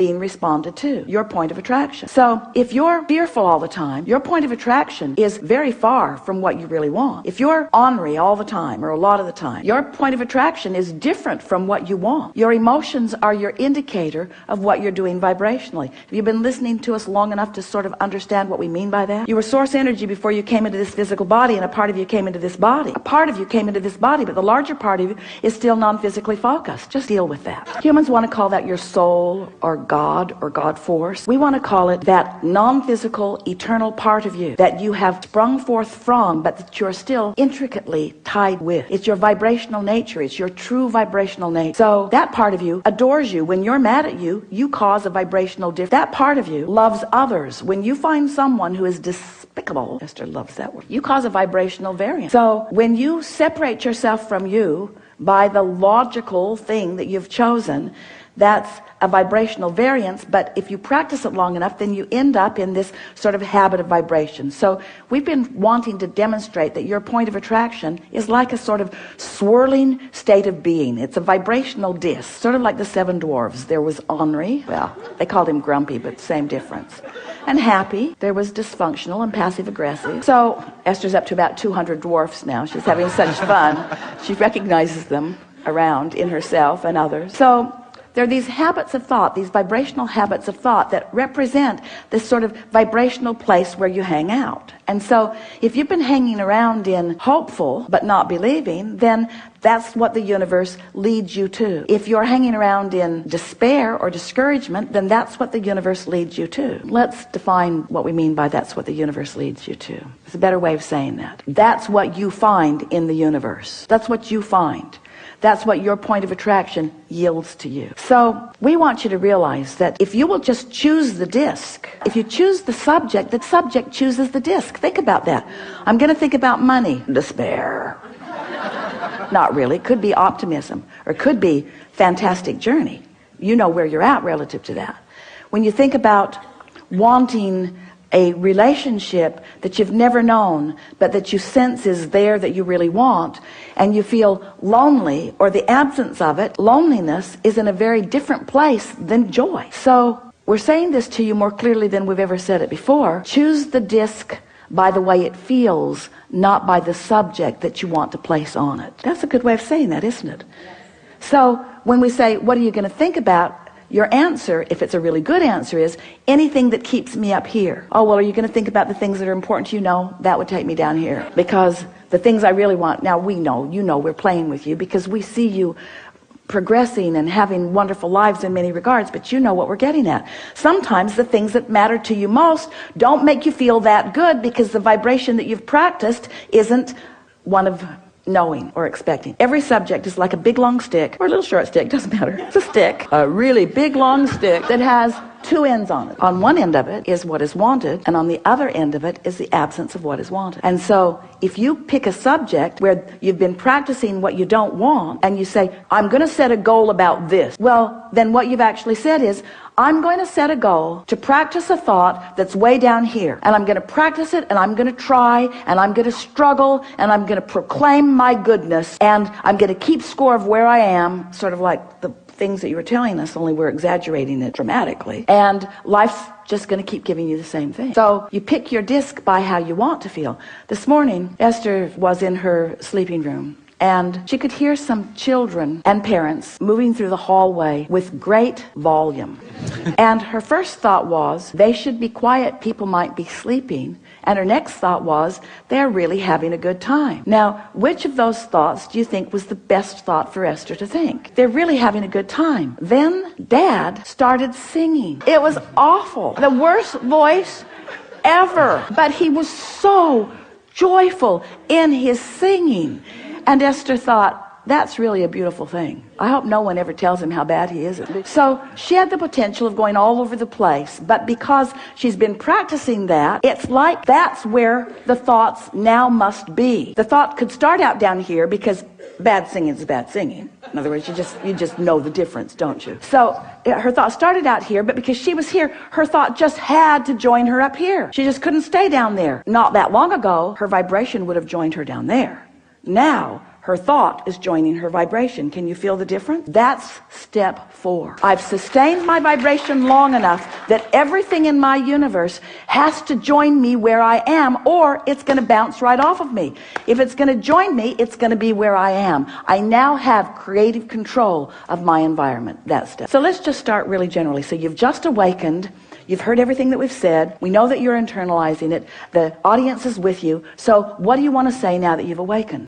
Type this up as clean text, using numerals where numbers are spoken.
being responded to, your point of attraction. So if you're fearful all the time, your point of attraction is very far from what you really want. If you're ornery all the time or a lot of the time, your point of attraction is different from what you want. Your emotions are your indicator of what you're doing vibrationally. Have you been listening to us long enough to sort of understand what we mean by that? You were source energy before you came into this physical body, and a part of you came into this body. A part of you came into this body, but the larger part of you is still non-physically focused. Just deal with that. Humans want to call that your soul or God or God force. We want to call it that non-physical, eternal part of you that you have sprung forth from, but that you're still intricately tied with. It's your vibrational nature. It's your true vibrational nature. So that part of you adores you. When you're mad at you, you cause a vibrational difference. That part of you loves others. When you find someone who is despicable, Esther loves that word, you cause a vibrational variance. So when you separate yourself from you by the logical thing that you've chosen, that's a vibrational variance. But if you practice it long enough, then you end up in this sort of habit of vibration. So we've been wanting to demonstrate that your point of attraction is like a sort of swirling state of being. It's a vibrational disc, sort of like the seven dwarfs. There was ornery, well, they called him grumpy, but same difference. And happy. There was dysfunctional and passive aggressive. So Esther's up to about 200 dwarfs now. She's having such fun. She recognizes them around in herself and others. So there are these habits of thought, these vibrational habits of thought that represent this sort of vibrational place where you hang out. And so if you've been hanging around in hopeful but not believing, then that's what the universe leads you to. If you're hanging around in despair or discouragement, then that's what the universe leads you to. Let's define what we mean by that's what the universe leads you to. There's a better way of saying that. That's what you find in the universe. That's what you find. That's what your point of attraction yields to you. So we want you to realize that if you will just choose the disc, if you choose the subject chooses the disc. Think about that. I'm going to think about money. Despair. Not really. Could be optimism, or could be fantastic journey. You know where you're at relative to that. When you think about wanting a relationship that you've never known, but that you sense is there that you really want, and you feel lonely or the absence of it, loneliness is in a very different place than joy. So we're saying this to you more clearly than we've ever said it before. Choose the disc by the way it feels, not by the subject that you want to place on it. That's a good way of saying that, isn't it? So when we say, what are you going to think about? Your answer, if it's a really good answer, is anything that keeps me up here. Oh, well, are you going to think about the things that are important to you? No, that would take me down here. Because the things I really want, now we know, you know, we're playing with you because we see you progressing and having wonderful lives in many regards, but you know what we're getting at. Sometimes the things that matter to you most don't make you feel that good because the vibration that you've practiced isn't one of knowing or expecting. Every subject is like a big long stick, or a little short stick, doesn't matter. It's a stick, a really big long stick that has two ends on it. On one end of it is what is wanted, and on the other end of it is the absence of what is wanted. And so if you pick a subject where you've been practicing what you don't want, and you say, I'm going to set a goal about this, well, then what you've actually said is, I'm going to set a goal to practice a thought that's way down here, and I'm going to practice it, and I'm going to try, and I'm going to struggle, and I'm going to proclaim my goodness, and I'm going to keep score of where I am, sort of like the things that you were telling us, only we're exaggerating it dramatically, and life's just going to keep giving you the same thing. So you pick your disc by how you want to feel. This morning, Esther was in her sleeping room, and she could hear some children and parents moving through the hallway with great volume. And her first thought was, they should be quiet, people might be sleeping. And her next thought was, they're really having a good time. Now, which of those thoughts do you think was the best thought for Esther to think? They're really having a good time. Then Dad started singing. It was awful. The worst voice ever. But he was so joyful in his singing. And Esther thought, that's really a beautiful thing. I hope no one ever tells him how bad he is. So she had the potential of going all over the place, but because she's been practicing that, it's like that's where the thoughts now must be. The thought could start out down here because bad singing is bad singing. In other words, you just know the difference, don't you? So her thought started out here, but because she was here, her thought just had to join her up here. She just couldn't stay down there. Not that long ago, her vibration would have joined her down there. Now, Her thought is joining her vibration. Can you feel the difference? That's step 4. I've sustained my vibration long enough that everything in my universe has to join me where I am, or it's going to bounce right off of me. If it's going to join me, it's going to be where I am. I now have creative control of my environment. That's step. So let's just start really generally. So you've just awakened. You've heard everything that we've said. We know that you're internalizing it. The audience is with you. So what do you want to say now that you've awakened?